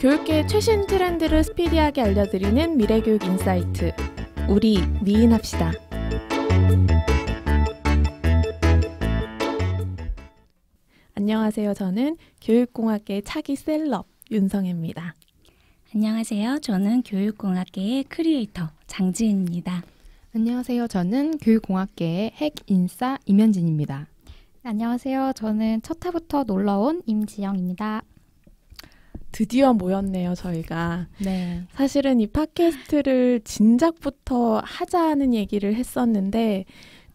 교육계의 최신 트렌드를 스피디하게 알려드리는 미래교육 인사이트. 우리 미인합시다. 안녕하세요. 저는 교육공학계의 차기 셀럽 윤성혜입니다. 안녕하세요. 저는 교육공학계의 크리에이터 장지은입니다. 안녕하세요. 저는 교육공학계의 핵인싸 임현진입니다. 안녕하세요. 저는 첫 회부터 놀러온 임지영입니다. 드디어 모였네요, 저희가. 네. 사실은 이 팟캐스트를 진작부터 하자는 얘기를 했었는데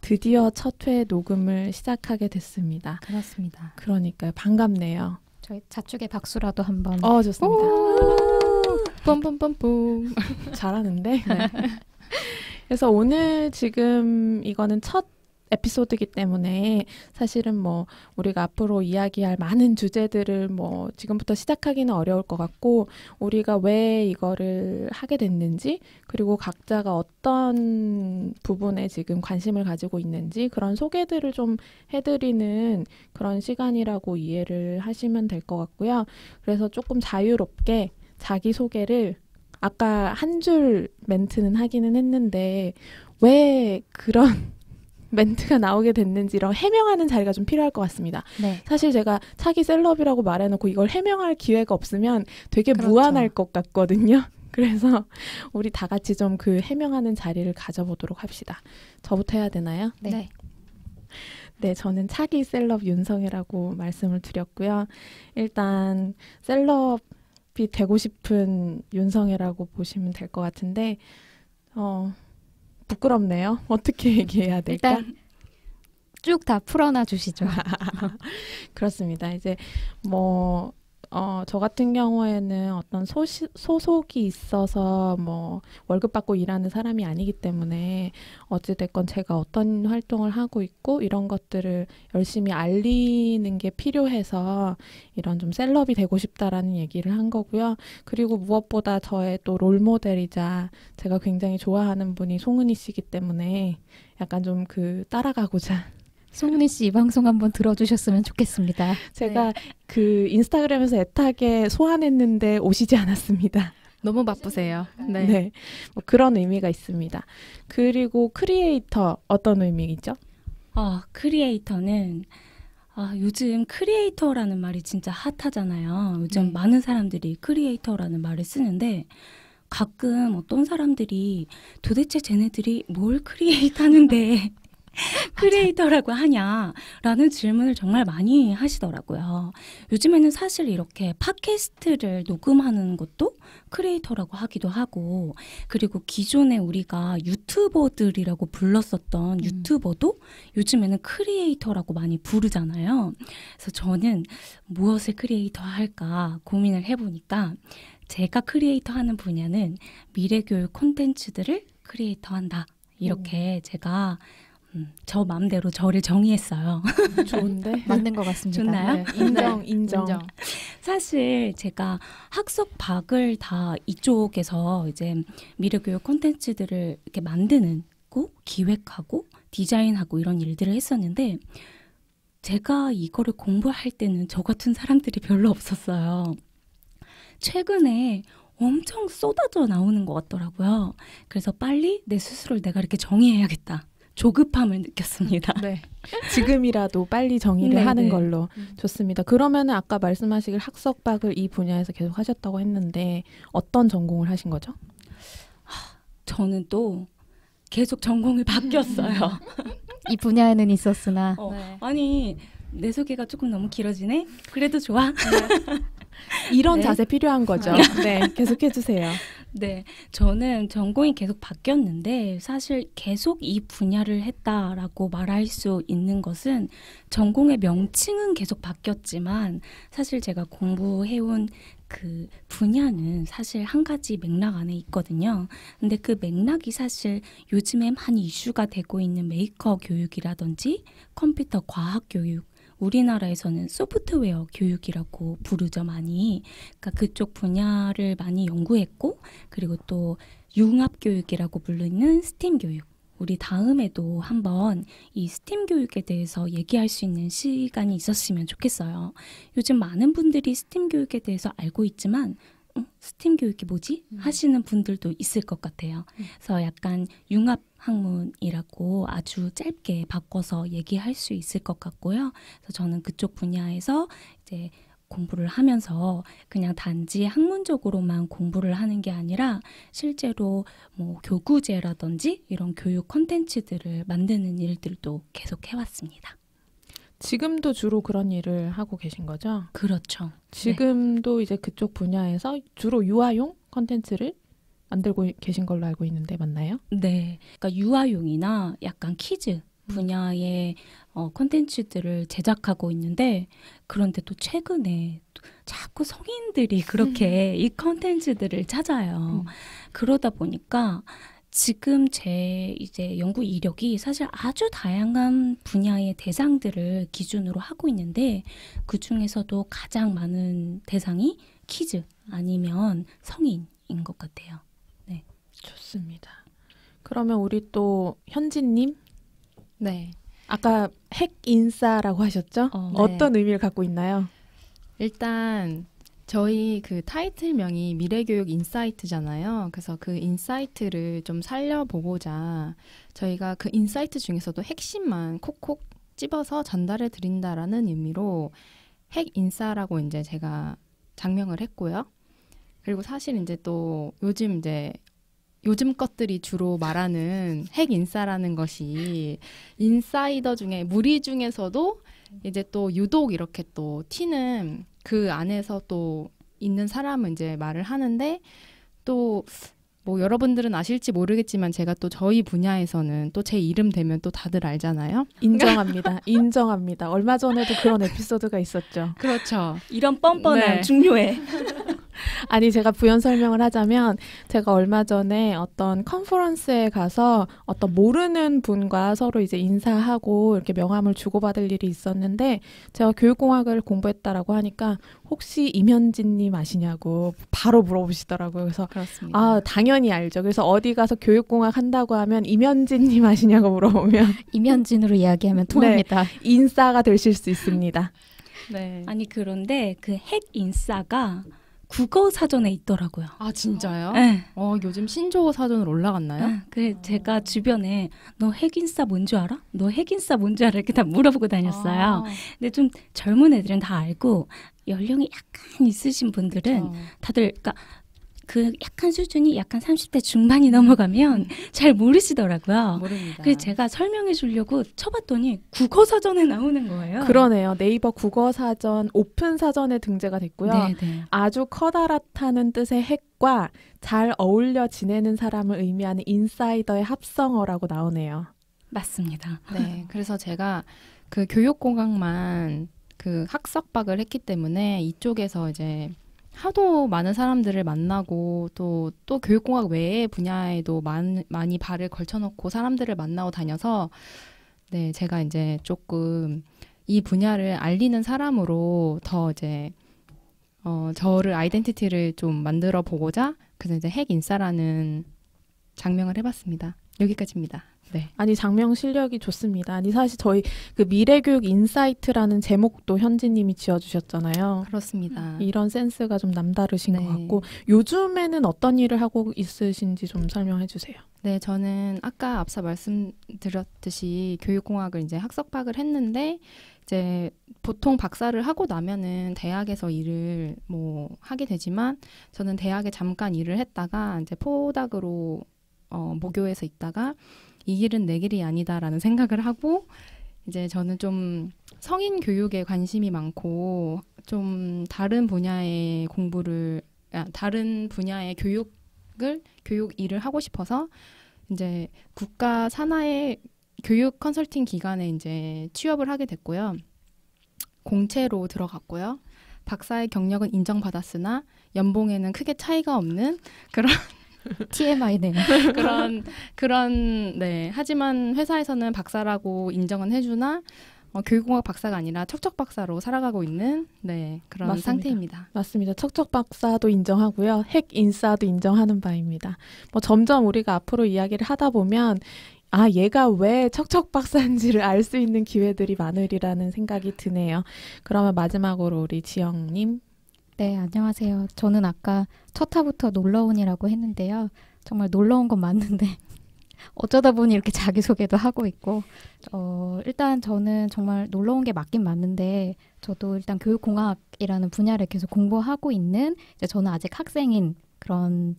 드디어 첫 회 녹음을 시작하게 됐습니다. 그렇습니다. 그러니까요. 반갑네요. 저희 자축의 박수라도 한번. 좋습니다. 뿜뿜뿜뿜. 잘하는데. 네. 그래서 오늘 지금 이거는 첫 에피소드이기 때문에 사실은 뭐 우리가 앞으로 이야기할 많은 주제들을 뭐 지금부터 시작하기는 어려울 것 같고, 우리가 왜 이거를 하게 됐는지, 그리고 각자가 어떤 부분에 지금 관심을 가지고 있는지 그런 소개들을 좀 해드리는 그런 시간이라고 이해를 하시면 될 것 같고요. 그래서 조금 자유롭게 자기소개를 아까 한 줄 멘트는 하기는 했는데 왜 그런 멘트가 나오게 됐는지 이런 해명하는 자리가 좀 필요할 것 같습니다. 네. 사실 제가 차기 셀럽이라고 말해놓고 이걸 해명할 기회가 없으면 되게 그렇죠. 무안할 것 같거든요. 그래서 우리 다 같이 좀 그 해명하는 자리를 가져보도록 합시다. 저부터 해야 되나요? 네. 네, 저는 차기 셀럽 윤성혜라고 말씀을 드렸고요. 일단 셀럽이 되고 싶은 윤성혜라고 보시면 될 것 같은데 부끄럽네요. 어떻게 얘기해야 될까? 일단 쭉 다 풀어놔 주시죠. 그렇습니다. 이제 저 같은 경우에는 어떤 소속이 있어서 뭐 월급 받고 일하는 사람이 아니기 때문에 어찌됐건 제가 어떤 활동을 하고 있고 이런 것들을 열심히 알리는 게 필요해서 이런 좀 셀럽이 되고 싶다라는 얘기를 한 거고요. 그리고 무엇보다 저의 또 롤모델이자 제가 굉장히 좋아하는 분이 송은이 씨이기 때문에 약간 좀 따라가고자 송은이 씨 이 방송 한번 들어주셨으면 좋겠습니다. 제가 그 인스타그램에서 애타게 소환했는데 오시지 않았습니다. 너무 바쁘세요. 네. 뭐 그런 의미가 있습니다. 그리고 크리에이터 어떤 의미이죠? 크리에이터는 요즘 크리에이터라는 말이 진짜 핫하잖아요. 요즘 많은 사람들이 크리에이터라는 말을 쓰는데 가끔 어떤 사람들이 도대체 쟤네들이 뭘 크리에이트 하는데 크리에이터라고 하냐라는 질문을 정말 많이 하시더라고요. 요즘에는 사실 이렇게 팟캐스트를 녹음하는 것도 크리에이터라고 하기도 하고, 그리고 기존에 우리가 유튜버들이라고 불렀었던 유튜버도 요즘에는 크리에이터라고 많이 부르잖아요. 그래서 저는 무엇을 크리에이터 할까 고민을 해보니까 제가 크리에이터 하는 분야는 미래교육 콘텐츠들을 크리에이터 한다. 이렇게 제가 저 마음대로 저를 정의했어요. 좋은데? 맞는 것 같습니다. 좋나요? 네. 인정. 사실 제가 학석박을 다 이쪽에서 이제 미래교육 콘텐츠들을 이렇게 만드는 고 기획하고 디자인하고 이런 일들을 했었는데, 제가 이거를 공부할 때는 저 같은 사람들이 별로 없었어요. 최근에 엄청 쏟아져 나오는 것 같더라고요. 그래서 빨리 내 스스로를 내가 이렇게 정의해야겠다. 조급함을 느꼈습니다. 네. 지금이라도 빨리 정의를 하는 걸로. 좋습니다. 그러면 아까 말씀하시길 학석박을 이 분야에서 계속 하셨다고 했는데 어떤 전공을 하신 거죠? 저는 또 계속 전공을 바뀌었어요. 이 분야에는 있었으나. 아니, 내 소개가 조금 너무 길어지네? 그래도 좋아. 이런 자세 필요한 거죠. 네, 계속 해주세요. 네, 저는 전공이 계속 바뀌었는데 사실 계속 이 분야를 했다라고 말할 수 있는 것은 전공의 명칭은 계속 바뀌었지만 사실 제가 공부해온 그 분야는 사실 한 가지 맥락 안에 있거든요. 근데 그 맥락이 사실 요즘에 많이 이슈가 되고 있는 메이커 교육이라든지 컴퓨터 과학 교육, 우리나라에서는 소프트웨어 교육이라고 부르죠, 많이. 그러니까 그쪽 분야를 많이 연구했고, 그리고 또 융합 교육이라고 불리는 스팀 교육. 우리 다음에도 한번 이 스팀 교육에 대해서 얘기할 수 있는 시간이 있었으면 좋겠어요. 요즘 많은 분들이 스팀 교육에 대해서 알고 있지만 스팀 교육이 뭐지? 하시는 분들도 있을 것 같아요. 그래서 약간 융합 학문이라고 아주 짧게 바꿔서 얘기할 수 있을 것 같고요. 그래서 저는 그쪽 분야에서 이제 공부를 하면서 그냥 단지 학문적으로만 공부를 하는 게 아니라 실제로 뭐 교구제라든지 이런 교육 콘텐츠들을 만드는 일들도 계속 해왔습니다. 지금도 주로 그런 일을 하고 계신 거죠? 그렇죠. 지금도 이제 그쪽 분야에서 주로 유아용 콘텐츠를 만들고 계신 걸로 알고 있는데 맞나요? 네. 그러니까 유아용이나 약간 키즈 분야의 콘텐츠들을 제작하고 있는데 그런데 또 최근에 자꾸 성인들이 그렇게 이 콘텐츠들을 찾아요. 그러다 보니까 지금 제 이제 연구 이력이 사실 아주 다양한 분야의 대상들을 기준으로 하고 있는데 그 중에서도 가장 많은 대상이 키즈 아니면 성인인 것 같아요. 네. 좋습니다. 그러면 우리 또 현진님? 네. 아까 핵인싸라고 하셨죠? 네. 어떤 의미를 갖고 있나요? 일단 저희 그 타이틀명이 미래교육 인사이트잖아요. 그래서 그 인사이트를 좀 살려보고자 저희가 그 인사이트 중에서도 핵심만 콕콕 집어서 전달해 드린다라는 의미로 핵인싸라고 이제 제가 장명을 했고요. 그리고 사실 이제 또 요즘 것들이 주로 말하는 핵인싸라는 것이 인사이더 중에 무리 중에서도 이제 또 유독 이렇게 또 튀는 그 안에서 또 있는 사람은 이제 말을 하는데 또 뭐 여러분들은 아실지 모르겠지만 제가 또 저희 분야에서는 또 제 이름 대면 또 다들 알잖아요. 인정합니다. 인정합니다. 얼마 전에도 그런 에피소드가 있었죠. 그렇죠. 이런 뻔뻔함 네. 중요해. 아니 제가 부연 설명을 하자면 제가 얼마 전에 어떤 컨퍼런스에 가서 어떤 모르는 분과 서로 이제 인사하고 이렇게 명함을 주고받을 일이 있었는데 제가 교육공학을 공부했다라고 하니까 혹시 임현진님 아시냐고 바로 물어보시더라고요. 그래서 그렇습니다. 아 당연히 알죠. 그래서 어디 가서 교육공학 한다고 하면 임현진님 아시냐고 물어보면 이면진으로 이야기하면 통합니다. 인싸가 되실 수 있습니다. 네. 아니 그런데 그 핵인싸가 국어 사전에 있더라고요. 아 진짜요? 네. 요즘 신조어 사전으로 올라갔나요? 그래 제가 주변에 너 핵인싸 뭔지 알아? 너 핵인싸 뭔지 알아? 이렇게 다 물어보고 다녔어요. 근데 좀 젊은 애들은 다 알고 연령이 약간 있으신 분들은 다들 그러니까 그 약간 수준이 약간 30대 중반이 넘어가면 잘 모르시더라고요. 모릅니다. 그래서 제가 설명해 주려고 쳐봤더니 국어 사전에 나오는 거예요. 그러네요. 네이버 국어사전 오픈 사전에 등재가 됐고요. 네네. 아주 커다랗다는 뜻의 핵과 잘 어울려 지내는 사람을 의미하는 인사이더의 합성어라고 나오네요. 맞습니다. 네, 그래서 제가 그 교육공학만 그 학석박을 했기 때문에 이쪽에서 이제 하도 많은 사람들을 만나고 또 교육공학 외의 분야에도 많이 발을 걸쳐놓고 사람들을 만나고 다녀서 네, 제가 이제 조금 이 분야를 알리는 사람으로 더 이제 저를 아이덴티티를 좀 만들어 보고자 그래서 이제 핵인싸라는 장명을 해봤습니다. 여기까지입니다. 네. 아니 장명 실력이 좋습니다. 아니 사실 저희 그 미래교육 인사이트라는 제목도 현지님이 지어주셨잖아요. 그렇습니다. 이런 센스가 좀 남다르신 네. 것 같고 요즘에는 어떤 일을 하고 있으신지 좀 설명해 주세요. 네, 저는 아까 앞서 말씀드렸듯이 교육공학을 이제 학석박을 했는데 이제 보통 박사를 하고 나면은 대학에서 일을 뭐 하게 되지만 저는 대학에 잠깐 일을 했다가 이제 포닥으로 모교에서 있다가 이 길은 내 길이 아니다라는 생각을 하고 이제 저는 좀 성인 교육에 관심이 많고 좀 다른 분야의 다른 분야의 교육 일을 하고 싶어서 이제 국가 산하의 교육 컨설팅 기관에 이제 취업을 하게 됐고요. 공채로 들어갔고요. 박사의 경력은 인정받았으나 연봉에는 크게 차이가 없는 그런 TMI네요. 그런 네. 하지만 회사에서는 박사라고 인정은 해주나 교육공학 박사가 아니라 척척 박사로 살아가고 있는 네 그런 맞습니다. 상태입니다. 맞습니다. 척척 박사도 인정하고요. 핵 인싸도 인정하는 바입니다. 뭐 점점 우리가 앞으로 이야기를 하다 보면 아 얘가 왜 척척 박사인지를 알 수 있는 기회들이 많으리라는 생각이 드네요. 그러면 마지막으로 우리 지영님 네, 안녕하세요. 저는 아까 첫 화부터 놀러온이라고 했는데요. 정말 놀러 온 건 맞는데 어쩌다 보니 이렇게 자기소개도 하고 있고 일단 저는 정말 놀러 온 게 맞긴 맞는데 저도 일단 교육공학이라는 분야를 계속 공부하고 있는 이제 저는 아직 학생인 그런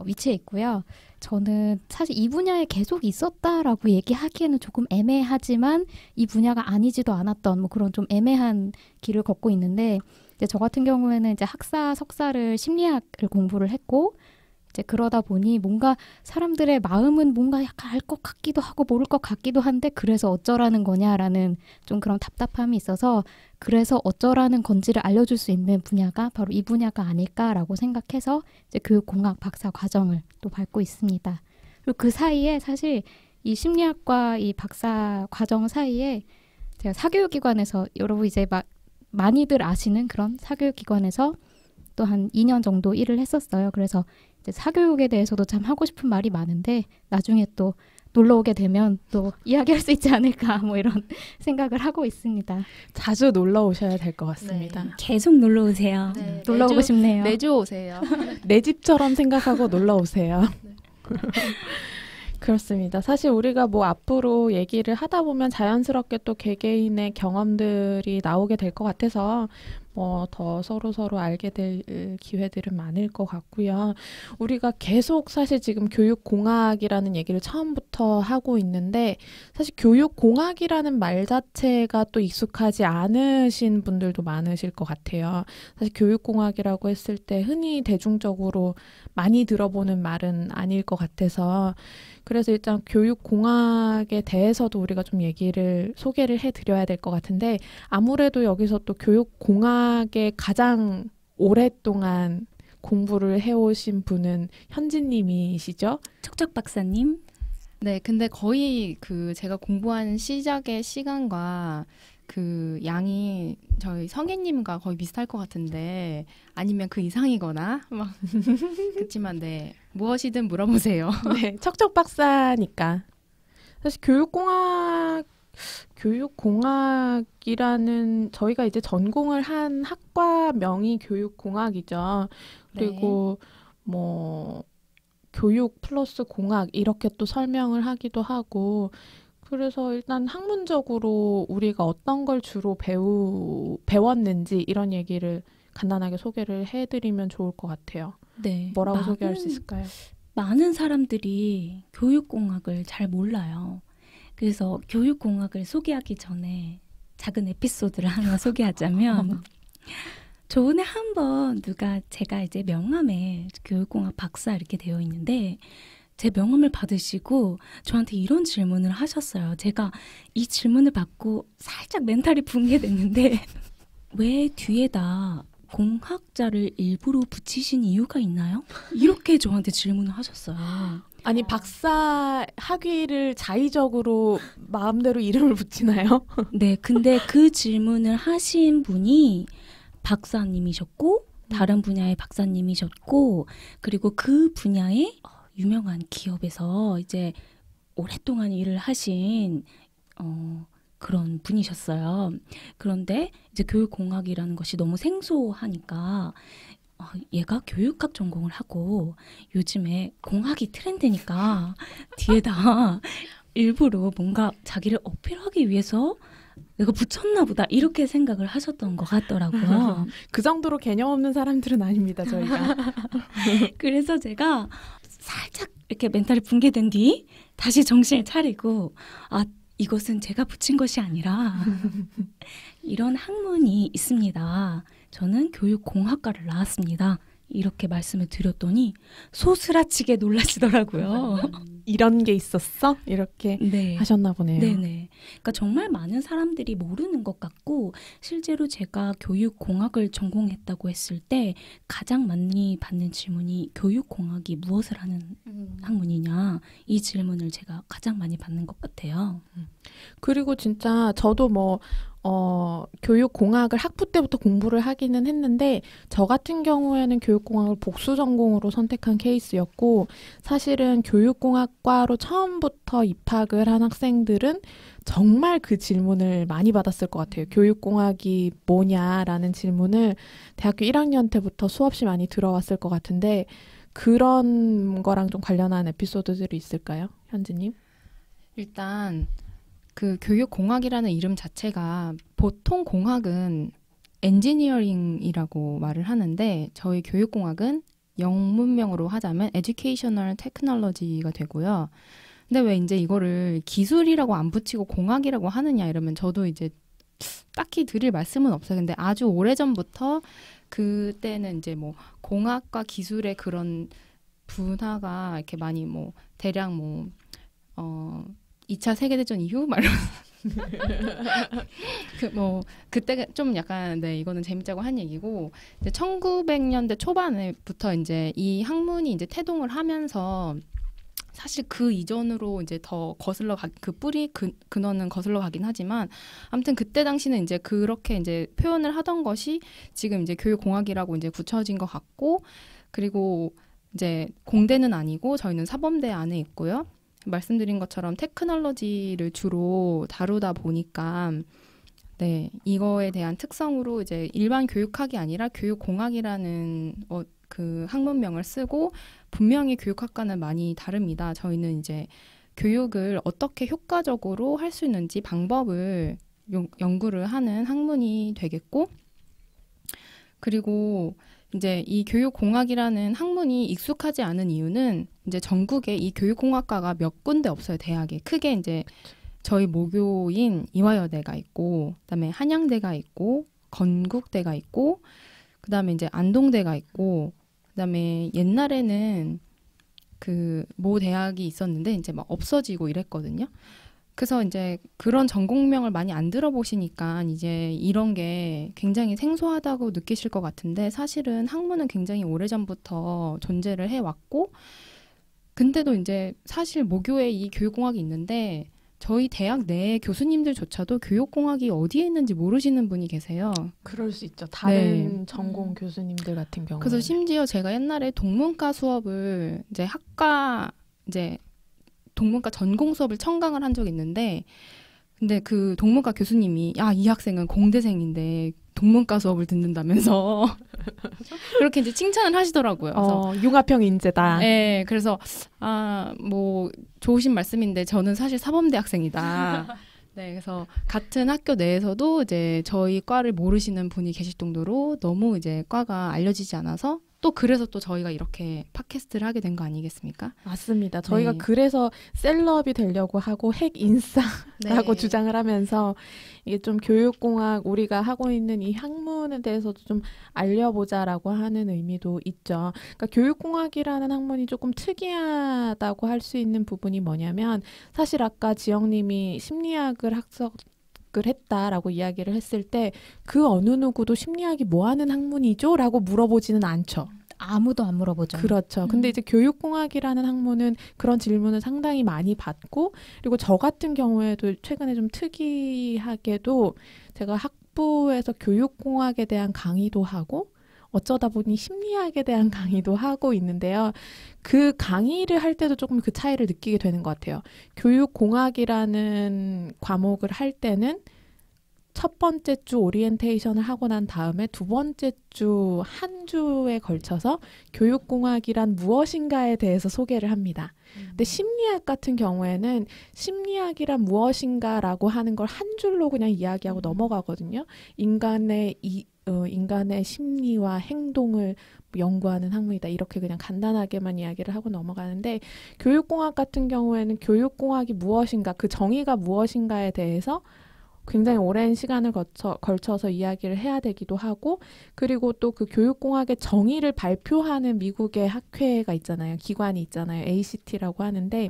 위치에 있고요. 저는 사실 이 분야에 계속 있었다라고 얘기하기에는 조금 애매하지만 이 분야가 아니지도 않았던 뭐 그런 좀 애매한 길을 걷고 있는데 이제 저 같은 경우에는 이제 학사, 석사를 심리학을 공부를 했고 이제 그러다 보니 뭔가 사람들의 마음은 뭔가 약간 알 것 같기도 하고 모를 것 같기도 한데 그래서 어쩌라는 거냐라는 좀 그런 답답함이 있어서 그래서 어쩌라는 건지를 알려줄 수 있는 분야가 바로 이 분야가 아닐까라고 생각해서 이제 교육공학 박사 과정을 또 밟고 있습니다. 그리고 그 사이에 사실 이 심리학과 이 박사 과정 사이에 제가 사교육기관에서 여러분 이제 막 많이들 아시는 그런 사교육기관에서 또 한 2년 정도 일을 했었어요. 그래서 이제 사교육에 대해서도 참 하고 싶은 말이 많은데 나중에 또 놀러 오게 되면 또 이야기할 수 있지 않을까 뭐 이런 생각을 하고 있습니다. 자주 놀러 오셔야 될 것 같습니다. 네. 계속 놀러 오세요. 네, 놀러 오고 싶네요. 매주 오세요. 내 집처럼 생각하고 놀러 오세요. 그렇습니다. 사실 우리가 뭐 앞으로 얘기를 하다 보면 자연스럽게 또 개개인의 경험들이 나오게 될 것 같아서 뭐 더 서로 알게 될 기회들은 많을 것 같고요. 우리가 계속 사실 지금 교육공학이라는 얘기를 처음부터 하고 있는데 사실 교육공학이라는 말 자체가 또 익숙하지 않으신 분들도 많으실 것 같아요. 사실 교육공학이라고 했을 때 흔히 대중적으로 많이 들어보는 말은 아닐 것 같아서 그래서 일단 교육공학에 대해서도 우리가 좀 소개를 해드려야 될 것 같은데 아무래도 여기서 또 교육공학에 가장 오랫동안 공부를 해오신 분은 현진님이시죠? 척척 박사님. 네, 근데 거의 그 제가 공부한 시작의 시간과 그 양이 저희 성혜님과 거의 비슷할 것 같은데 아니면 그 이상이거나 막 그렇지만 네 무엇이든 물어보세요. 네, 척척 박사니까. 사실 교육공학이라는 저희가 이제 전공을 한 학과명이 교육공학이죠. 그리고 뭐 교육 플러스 공학 이렇게 또 설명을 하기도 하고 그래서 일단 학문적으로 우리가 어떤 걸 주로 배웠는지 이런 얘기를 간단하게 소개를 해드리면 좋을 것 같아요. 네. 뭐라고 소개할 수 있을까요? 많은 사람들이 교육공학을 잘 몰라요. 그래서 교육공학을 소개하기 전에 작은 에피소드를 하나 소개하자면 저번에 한번 제가 이제 명함에 교육공학 박사 이렇게 되어 있는데 제 명함을 받으시고 저한테 이런 질문을 하셨어요. 제가 이 질문을 받고 살짝 멘탈이 붕괴됐는데 왜 뒤에다 공학자를 일부러 붙이신 이유가 있나요? 이렇게 저한테 질문을 하셨어요. 아니 박사 학위를 자의적으로 마음대로 이름을 붙이나요? 네, 근데 그 질문을 하신 분이 박사님이셨고 다른 분야의 박사님이셨고 그리고 그 분야의 유명한 기업에서 이제 오랫동안 일을 하신 그런 분이셨어요. 그런데 이제 교육공학이라는 것이 너무 생소하니까 얘가 교육학 전공을 하고 요즘에 공학이 트렌드니까 뒤에다 일부러 뭔가 자기를 어필하기 위해서 내가 붙였나 보다 이렇게 생각을 하셨던 것 같더라고요. 그 정도로 개념 없는 사람들은 아닙니다, 저희가. 그래서 제가 살짝 이렇게 멘탈이 붕괴된 뒤 다시 정신을 차리고 이것은 제가 붙인 것이 아니라 이런 학문이 있습니다. 저는 교육공학과를 나왔습니다. 이렇게 말씀을 드렸더니 소스라치게 놀라시더라고요. 이런 게 있었어? 이렇게 네. 하셨나 보네요. 네네. 그러니까 정말 많은 사람들이 모르는 것 같고 실제로 제가 교육공학을 전공했다고 했을 때 가장 많이 받는 질문이 교육공학이 무엇을 하는 학문이냐 이 질문을 제가 가장 많이 받는 것 같아요. 그리고 진짜 저도 뭐 교육공학을 학부 때부터 공부를 하기는 했는데 저 같은 경우에는 교육공학을 복수 전공으로 선택한 케이스였고 사실은 교육공학과로 처음부터 입학을 한 학생들은 정말 그 질문을 많이 받았을 것 같아요. 교육공학이 뭐냐라는 질문을 대학교 1학년 때부터 수없이 많이 들어왔을 것 같은데 그런 거랑 좀 관련한 에피소드들이 있을까요? 현지님? 일단 그 교육공학이라는 이름 자체가 보통 공학은 엔지니어링이라고 말을 하는데 저희 교육공학은 영문명으로 하자면 Educational Technology가 되고요. 근데 왜 이제 이거를 기술이라고 안 붙이고 공학이라고 하느냐 이러면 저도 이제 딱히 드릴 말씀은 없어요. 근데 아주 오래전부터 그때는 이제 뭐 공학과 기술의 그런 분화가 이렇게 많이 뭐 대략 2차 세계대전 이후 말로 그때 좀 약간 네 이거는 재밌자고 한 얘기고 이제 1900년대 초반에부터 이제 이 학문이 이제 태동을 하면서 사실 그 이전으로 이제 더 거슬러 그 뿌리 근원은 거슬러 가긴 하지만 아무튼 그때 당시는 이제 그렇게 이제 표현을 하던 것이 지금 이제 교육공학이라고 이제 굳혀진 것 같고 그리고 이제 공대는 아니고 저희는 사범대 안에 있고요. 말씀드린 것처럼 테크놀로지를 주로 다루다 보니까 네 이거에 대한 특성으로 이제 일반 교육학이 아니라 교육공학이라는 그 학문명을 쓰고 분명히 교육학과는 많이 다릅니다. 저희는 이제 교육을 어떻게 효과적으로 할 수 있는지 방법을 연구를 하는 학문이 되겠고 그리고 이제 이 교육공학이라는 학문이 익숙하지 않은 이유는 이제 전국에 이 교육공학과가 몇 군데 없어요. 대학에. 크게 이제 저희 모교인 이화여대가 있고 그다음에 한양대가 있고 건국대가 있고 그다음에 이제 안동대가 있고 그다음에 옛날에는 그 모 대학이 있었는데 이제 막 없어지고 이랬거든요. 그래서 이제 그런 전공명을 많이 안 들어보시니까 이제 이런 게 굉장히 생소하다고 느끼실 것 같은데 사실은 학문은 굉장히 오래전부터 존재를 해왔고 근데도 이제 사실 모교에 이 교육공학이 있는데 저희 대학 내 교수님들조차도 교육공학이 어디에 있는지 모르시는 분이 계세요. 그럴 수 있죠. 다른 전공 교수님들 같은 경우에. 그래서 심지어 제가 옛날에 동문과 수업을 이제 학과 이제 동문과 전공 수업을 청강을 한 적이 있는데 근데 그 동문과 교수님이 야, 이 학생은 공대생인데 동문과 수업을 듣는다면서 그렇게 이제 칭찬을 하시더라고요. 그래서 융합형 인재다. 네, 그래서 뭐 좋으신 말씀인데 저는 사실 사범대 학생이다. 네, 그래서 같은 학교 내에서도 이제 저희 과를 모르시는 분이 계실 정도로 너무 이제 과가 알려지지 않아서 또 그래서 또 저희가 이렇게 팟캐스트를 하게 된 거 아니겠습니까? 맞습니다. 저희가 네. 그래서 셀럽이 되려고 하고 핵 인싸라고 주장을 하면서 이게 좀 교육공학 우리가 하고 있는 이 학문에 대해서도 좀 알려보자라고 하는 의미도 있죠. 그러니까 교육공학이라는 학문이 조금 특이하다고 할 수 있는 부분이 뭐냐면 사실 아까 지영님이 심리학을 학습을 했다라고 이야기를 했을 때 그 어느 누구도 심리학이 뭐 하는 학문이죠? 라고 물어보지는 않죠. 아무도 안 물어보죠. 그렇죠. 근데 이제 교육공학이라는 학문은 그런 질문을 상당히 많이 받고 그리고 저 같은 경우에도 최근에 좀 특이하게도 제가 학부에서 교육공학에 대한 강의도 하고 어쩌다 보니 심리학에 대한 강의도 하고 있는데요. 그 강의를 할 때도 조금 그 차이를 느끼게 되는 것 같아요. 교육공학이라는 과목을 할 때는 첫 번째 주 오리엔테이션을 하고 난 다음에 두 번째 주 한 주에 걸쳐서 교육공학이란 무엇인가에 대해서 소개를 합니다. 근데 심리학 같은 경우에는 심리학이란 무엇인가라고 하는 걸 한 줄로 그냥 이야기하고 넘어가거든요. 인간의 심리와 행동을 연구하는 학문이다. 이렇게 그냥 간단하게만 이야기를 하고 넘어가는데 교육공학 같은 경우에는 교육공학이 무엇인가, 그 정의가 무엇인가에 대해서 굉장히 오랜 시간을 걸쳐서 이야기를 해야 되기도 하고 그리고 또 그 교육공학의 정의를 발표하는 미국의 학회가 있잖아요. 기관이 있잖아요. ACT라고 하는데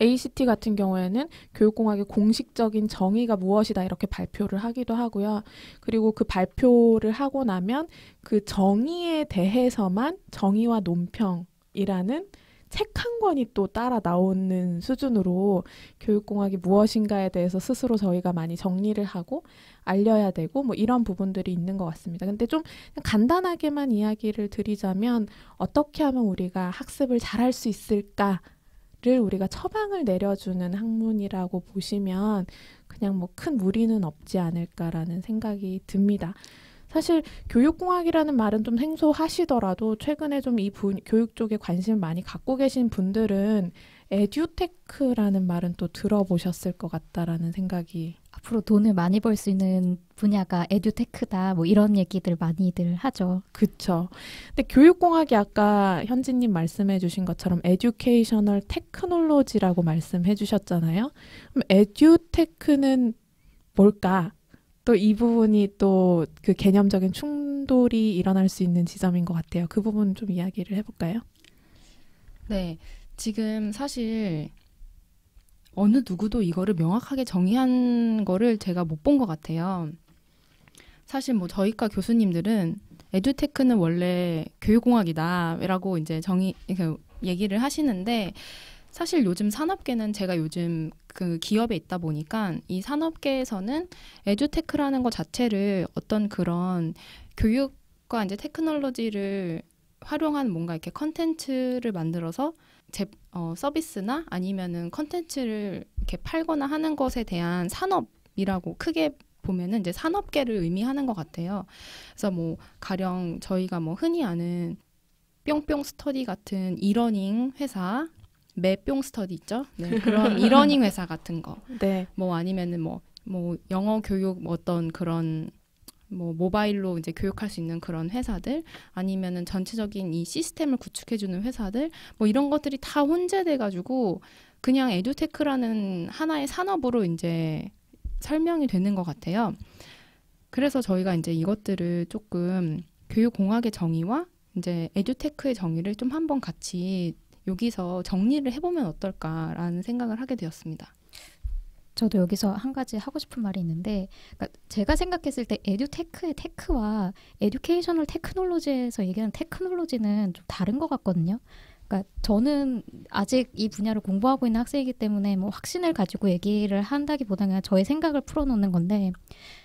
ACT 같은 경우에는 교육공학의 공식적인 정의가 무엇이다 이렇게 발표를 하기도 하고요. 그리고 그 발표를 하고 나면 그 정의에 대해서만 정의와 논평이라는 책 한 권이 또 따라 나오는 수준으로 교육공학이 무엇인가에 대해서 스스로 저희가 많이 정리를 하고 알려야 되고 뭐 이런 부분들이 있는 것 같습니다. 근데 좀 간단하게만 이야기를 드리자면 어떻게 하면 우리가 학습을 잘할 수 있을까를 우리가 처방을 내려주는 학문이라고 보시면 그냥 뭐 큰 무리는 없지 않을까라는 생각이 듭니다. 사실 교육공학이라는 말은 좀 생소하시더라도 최근에 좀 이 교육 쪽에 관심을 많이 갖고 계신 분들은 에듀테크라는 말은 또 들어보셨을 것 같다라는 생각이. 앞으로 돈을 많이 벌 수 있는 분야가 에듀테크다 뭐 이런 얘기들 많이들 하죠. 그렇죠. 근데 교육공학이 아까 현진님 말씀해 주신 것처럼 에듀케이셔널 테크놀로지라고 말씀해 주셨잖아요. 그럼 에듀테크는 뭘까? 또 이 부분이 또 그 개념적인 충돌이 일어날 수 있는 지점인 것 같아요. 그 부분 좀 이야기를 해볼까요? 네, 지금 사실 어느 누구도 이거를 명확하게 정의한 거를 제가 못 본 것 같아요. 사실 뭐 저희과 교수님들은 에듀테크는 원래 교육공학이다라고 이제 얘기를 하시는데 사실 요즘 산업계는 제가 요즘 그 기업에 있다 보니까 이 산업계에서는 에듀테크라는 것 자체를 어떤 그런 교육과 이제 테크놀로지를 활용한 뭔가 이렇게 컨텐츠를 만들어서 서비스나 아니면은 컨텐츠를 이렇게 팔거나 하는 것에 대한 산업이라고 크게 보면은 이제 산업계를 의미하는 것 같아요. 그래서 뭐 가령 저희가 뭐 흔히 아는 뿅뿅 스터디 같은 이러닝 회사, 매뿅 스터디 있죠? 네, 그런 이러닝 회사 같은 거. 네. 뭐 아니면은 뭐 영어 교육 뭐 어떤 그런 뭐 모바일로 이제 교육할 수 있는 그런 회사들 아니면은 전체적인 이 시스템을 구축해주는 회사들 뭐 이런 것들이 다 혼재돼가지고 그냥 에듀테크라는 하나의 산업으로 이제 설명이 되는 것 같아요. 그래서 저희가 이제 이것들을 조금 교육공학의 정의와 이제 에듀테크의 정의를 좀 한번 같이 여기서 정리를 해보면 어떨까라는 생각을 하게 되었습니다. 저도 여기서 한 가지 하고 싶은 말이 있는데 그러니까 제가 생각했을 때 에듀테크의 테크와 에듀케이셔널 테크놀로지에서 얘기하는 테크놀로지는 좀 다른 것 같거든요. 그러니까 저는 아직 이 분야를 공부하고 있는 학생이기 때문에 뭐 확신을 가지고 얘기를 한다기보다는 저의 생각을 풀어놓는 건데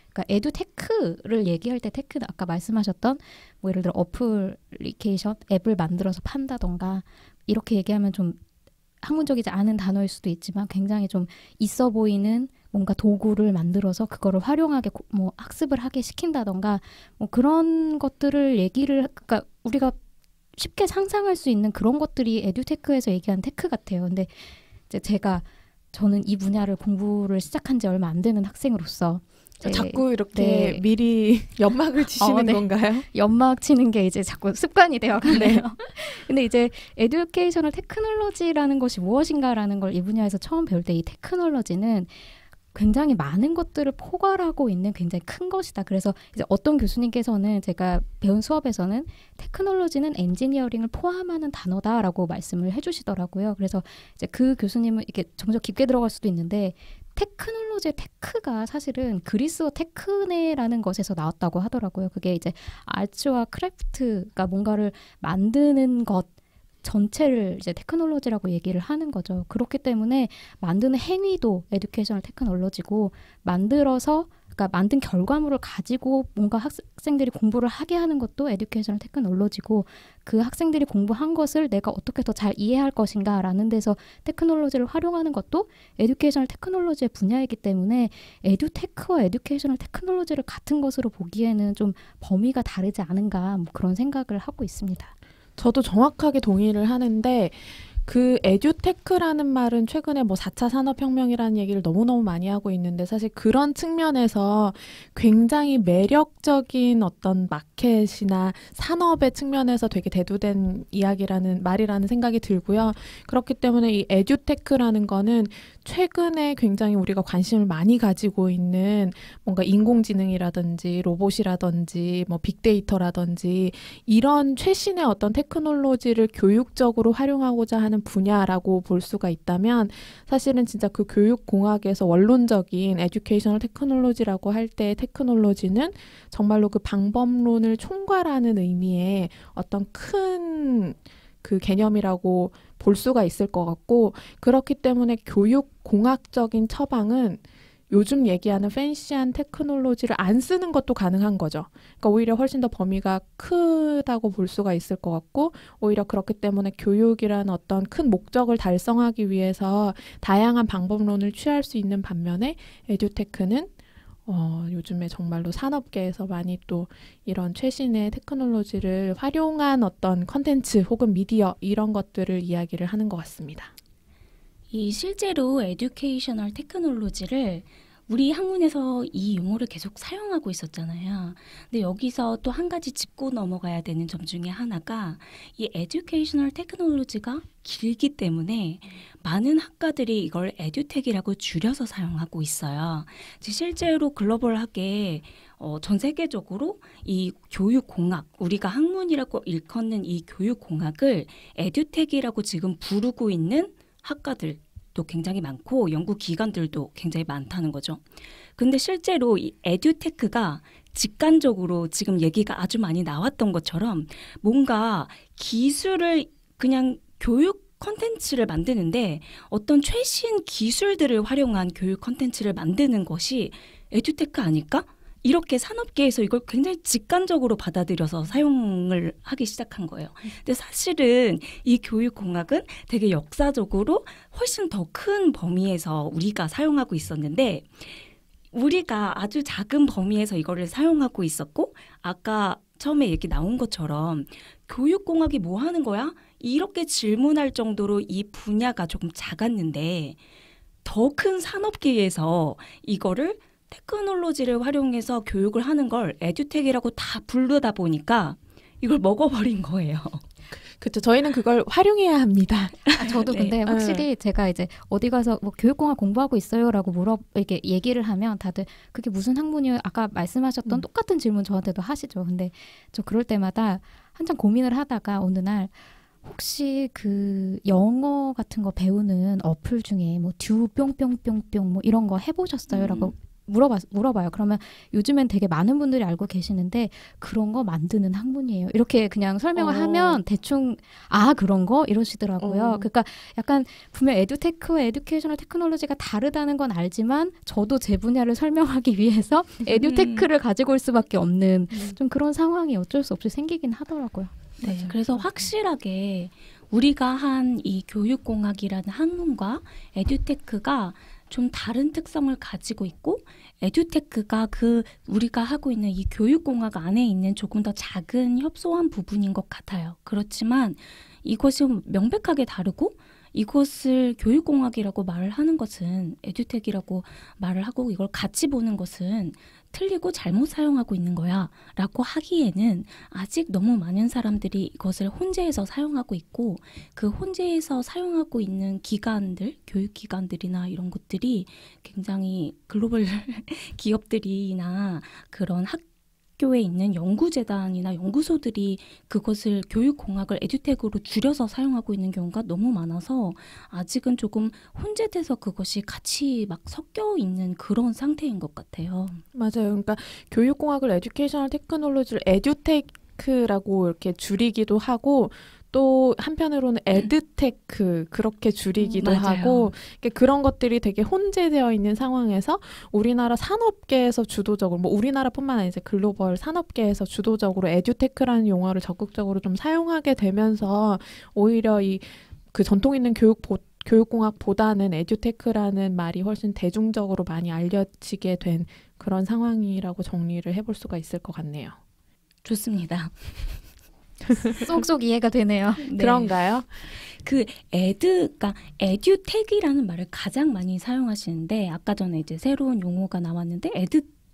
그러니까 에듀테크를 얘기할 때 테크는 아까 말씀하셨던 뭐 예를 들어 어플리케이션 앱을 만들어서 판다던가 이렇게 얘기하면 좀 학문적이지 않은 단어일 수도 있지만 굉장히 좀 있어 보이는 뭔가 도구를 만들어서 그거를 활용하게 뭐 학습을 하게 시킨다던가 뭐 그런 것들을 그러니까 우리가 쉽게 상상할 수 있는 그런 것들이 에듀테크에서 얘기하는 테크 같아요. 근데 이제 저는 이 분야를 공부를 시작한 지 얼마 안 되는 학생으로서 자꾸 이렇게 미리 연막을 치시는 건가요? 연막 치는 게 이제 자꾸 습관이 되어가네요. 근데 이제 에듀케이셔널 테크놀로지라는 것이 무엇인가라는 걸 이 분야에서 처음 배울 때 이 테크놀로지는 굉장히 많은 것들을 포괄하고 있는 굉장히 큰 것이다. 그래서 이제 어떤 교수님께서는 제가 배운 수업에서는 테크놀로지는 엔지니어링을 포함하는 단어다라고 말씀을 해주시더라고요. 그래서 이제 그 교수님은 이렇게 점점 깊게 들어갈 수도 있는데 테크놀로지의 테크가 사실은 그리스어 테크네라는 것에서 나왔다고 하더라고요. 그게 이제 아트와 크래프트가 뭔가를 만드는 것 전체를 이제 테크놀로지라고 얘기를 하는 거죠. 그렇기 때문에 만드는 행위도 에듀케이셔널 테크놀로지고 그러니까 만든 결과물을 가지고 뭔가 학생들이 공부를 하게 하는 것도 에듀케이셔널 테크놀로지고 그 학생들이 공부한 것을 내가 어떻게 더 잘 이해할 것인가라는 데서 테크놀로지를 활용하는 것도 에듀케이셔널 테크놀로지의 분야이기 때문에 에듀테크와 에듀케이셔널 테크놀로지를 같은 것으로 보기에는 좀 범위가 다르지 않은가 뭐 그런 생각을 하고 있습니다. 저도 정확하게 동의를 하는데 그 에듀테크라는 말은 최근에 뭐 4차 산업혁명이라는 얘기를 너무너무 많이 하고 있는데 사실 그런 측면에서 굉장히 매력적인 어떤 마켓이나 산업의 측면에서 되게 대두된 말이라는 생각이 들고요. 그렇기 때문에 이 에듀테크라는 거는 최근에 굉장히 우리가 관심을 많이 가지고 있는 뭔가 인공지능이라든지 로봇이라든지 뭐 빅데이터라든지 이런 최신의 어떤 테크놀로지를 교육적으로 활용하고자 하는 분야라고 볼 수가 있다면 사실은 진짜 그 교육공학에서 원론적인 에듀케이셔널 테크놀로지라고 할 때 테크놀로지는 정말로 그 방법론을 총괄하는 의미의 어떤 큰 그 개념이라고 볼 수가 있을 것 같고 그렇기 때문에 교육공학적인 처방은 요즘 얘기하는 팬시한 테크놀로지를 안 쓰는 것도 가능한 거죠. 그러니까 오히려 훨씬 더 범위가 크다고 볼 수가 있을 것 같고 오히려 그렇기 때문에 교육이라는 어떤 큰 목적을 달성하기 위해서 다양한 방법론을 취할 수 있는 반면에 에듀테크는 요즘에 정말로 산업계에서 많이 또 이런 최신의 테크놀로지를 활용한 어떤 컨텐츠 혹은 미디어 이런 것들을 이야기를 하는 것 같습니다. 이 실제로 에듀케이셔널 테크놀로지를 우리 학문에서 이 용어를 계속 사용하고 있었잖아요. 근데 여기서 또 한 가지 짚고 넘어가야 되는 점 중에 하나가 이 에듀케이셔널 테크놀로지가 길기 때문에 많은 학과들이 이걸 에듀텍이라고 줄여서 사용하고 있어요. 실제로 글로벌하게 전 세계적으로 이 교육공학, 우리가 학문이라고 일컫는 이 교육공학을 에듀텍이라고 지금 부르고 있는 학과들도 굉장히 많고 연구기관들도 굉장히 많다는 거죠. 근데 실제로 이 에듀테크가 직관적으로 지금 얘기가 아주 많이 나왔던 것처럼 뭔가 기술을 그냥 교육 컨텐츠를 만드는데 어떤 최신 기술들을 활용한 교육 컨텐츠를 만드는 것이 에듀테크 아닐까? 이렇게 산업계에서 이걸 굉장히 직관적으로 받아들여서 사용을 하기 시작한 거예요. 근데 사실은 이 교육공학은 되게 역사적으로 훨씬 더 큰 범위에서 우리가 사용하고 있었는데 우리가 아주 작은 범위에서 이거를 사용하고 있었고 아까 처음에 얘기 나온 것처럼 교육공학이 뭐 하는 거야? 이렇게 질문할 정도로 이 분야가 조금 작았는데 더 큰 산업계에서 이거를 테크놀로지를 활용해서 교육을 하는 걸 에듀텍이라고 다 부르다 보니까 이걸 먹어버린 거예요. 그렇죠. 저희는 그걸 활용해야 합니다. 저도 네. 근데 확실히 제가 이제 어디 가서 뭐 교육공학 공부하고 있어요라고 이렇게 얘기를 하면 다들 그게 무슨 학문이에요? 아까 말씀하셨던 똑같은 질문 저한테도 하시죠. 근데 저 그럴 때마다 한참 고민을 하다가 어느 날 혹시 그 영어 같은 거 배우는 어플 중에 뭐 듀 뿅뿅뿅뿅 뭐 이런 거 해보셨어요?라고 물어봐요. 그러면 요즘엔 되게 많은 분들이 알고 계시는데 그런 거 만드는 학문이에요. 이렇게 그냥 설명을 하면 대충 그런 거 이러시더라고요. 그러니까 약간 분명 에듀테크와 에듀케이셔널 테크놀로지가 다르다는 건 알지만 저도 제 분야를 설명하기 위해서 에듀테크를 가지고 올 수밖에 없는 좀 그런 상황이 어쩔 수 없이 생기긴 하더라고요. 네, 그래서 확실하게 우리가 한 이 교육공학이라는 학문과 에듀테크가 좀 다른 특성을 가지고 있고 에듀테크가 우리가 하고 있는 이 교육공학 안에 있는 조금 더 작은 협소한 부분인 것 같아요. 그렇지만 이것이 명백하게 다르고 이것을 교육공학이라고 말을 하는 것은 에듀텍이라고 말을 하고 이걸 같이 보는 것은 틀리고 잘못 사용하고 있는 거야 라고 하기에는 아직 너무 많은 사람들이 이것을 혼재해서 사용하고 있고 그 혼재해서 사용하고 있는 기관들, 교육기관들이나 이런 것들이 굉장히 글로벌 기업들이나 그런 학교에 있는 연구재단이나 연구소들이 그것을 교육공학을 에듀텍으로 줄여서 사용하고 있는 경우가 너무 많아서 아직은 조금 혼재돼서 그것이 같이 막 섞여 있는 그런 상태인 것 같아요. 맞아요. 그러니까 교육공학을 에듀케이셔널 테크놀로지를 에듀테크라고 이렇게 줄이기도 하고 또 한편으로는 에드테크 그렇게 줄이기도 하고 그런 것들이 되게 혼재되어 있는 상황에서 우리나라 산업계에서 주도적으로 뭐 우리나라뿐만 아니라 이제 글로벌 산업계에서 주도적으로 에듀테크라는 용어를 적극적으로 좀 사용하게 되면서 오히려 그 전통 있는 교육공학보다는 에듀테크라는 말이 훨씬 대중적으로 많이 알려지게 된 그런 상황이라고 정리를 해볼 수가 있을 것 같네요. 좋습니다. 쏙쏙 이해가 되네요. 네. 그런가요? 그러니까 에듀텍이라는 말을 가장 많이 사용하시는데 아까 전에 이제 새로운 용어가 나왔는데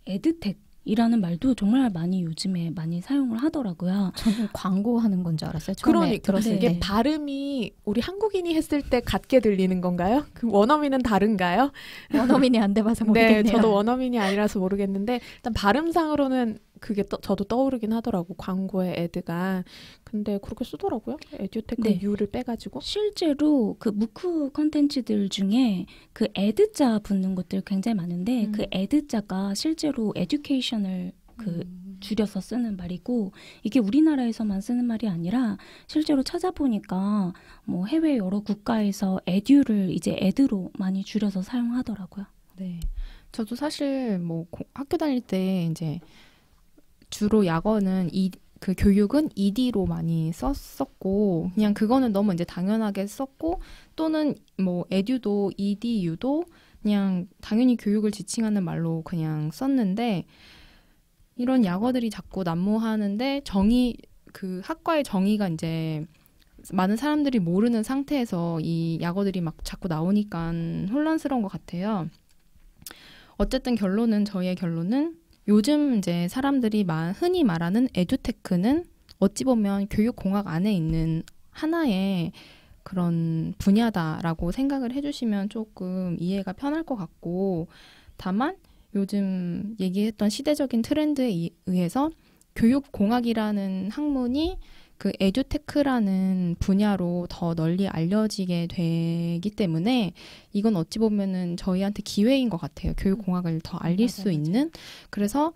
에드텍이라는 말도 정말 많이 요즘에 많이 사용을 하더라고요. 저는 광고하는 건 줄 알았어요. 처음에 들었을 이게 때. 발음이 우리 한국인이 했을 때 같게 들리는 건가요? 그 원어민은 다른가요? 원어민이 안 돼봐서 모르겠네요. 네, 저도 원어민이 아니라서 모르겠는데 일단 발음상으로는 그게 저도 떠오르긴 하더라고. 광고의 에드가. 근데 그렇게 쓰더라고요. 에듀테크 U를 빼가지고. 실제로 그 무크 컨텐츠들 중에 그 에드자 붙는 것들 굉장히 많은데 그 에드자가 실제로 에듀케이셔널 그 줄여서 쓰는 말이고 이게 우리나라에서만 쓰는 말이 아니라 실제로 찾아보니까 뭐 해외 여러 국가에서 에듀를 이제 에드로 많이 줄여서 사용하더라고요. 네. 저도 사실 뭐 학교 다닐 때 이제 주로 약어는 그 교육은 ED로 많이 썼었고 그냥 그거는 너무 이제 당연하게 썼고 또는 뭐 에듀도 EDU도 그냥 당연히 교육을 지칭하는 말로 그냥 썼는데 이런 약어들이 자꾸 난무하는데 그 학과의 정의가 이제 많은 사람들이 모르는 상태에서 이 약어들이 막 자꾸 나오니까 혼란스러운 것 같아요. 어쨌든 저희의 결론은 요즘 이제 사람들이 흔히 말하는 에듀테크는 어찌 보면 교육공학 안에 있는 하나의 그런 분야다라고 생각을 해주시면 조금 이해가 편할 것 같고 다만 요즘 얘기했던 시대적인 트렌드에 의해서 교육공학이라는 학문이 그 에듀테크라는 분야로 더 널리 알려지게 되기 때문에 이건 어찌 보면은 저희한테 기회인 것 같아요. 교육공학을 더 알릴 수 있는. 그래서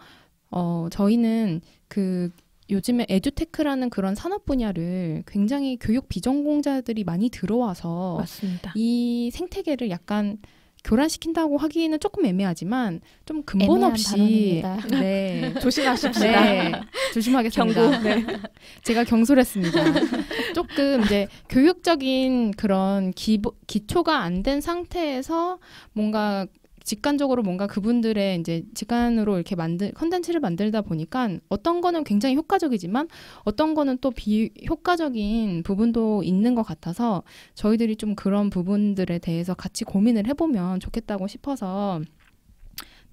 저희는 그 요즘에 에듀테크라는 그런 산업 분야를 굉장히 교육 비전공자들이 많이 들어와서 맞습니다. 이 생태계를 약간 교란시킨다고 하기에는 조금 애매하지만 좀 근본 없이 네. 조심하십시다. 네, 조심하겠습니다. 네. 제가 경솔했습니다. 조금 이제 교육적인 그런 기초가 안 된 상태에서 뭔가 직관적으로 뭔가 그분들의 이제 직관으로 이렇게 컨텐츠를 만들다 보니까 어떤 거는 굉장히 효과적이지만 어떤 거는 또 비효과적인 부분도 있는 것 같아서 저희들이 좀 그런 부분들에 대해서 같이 고민을 해보면 좋겠다고 싶어서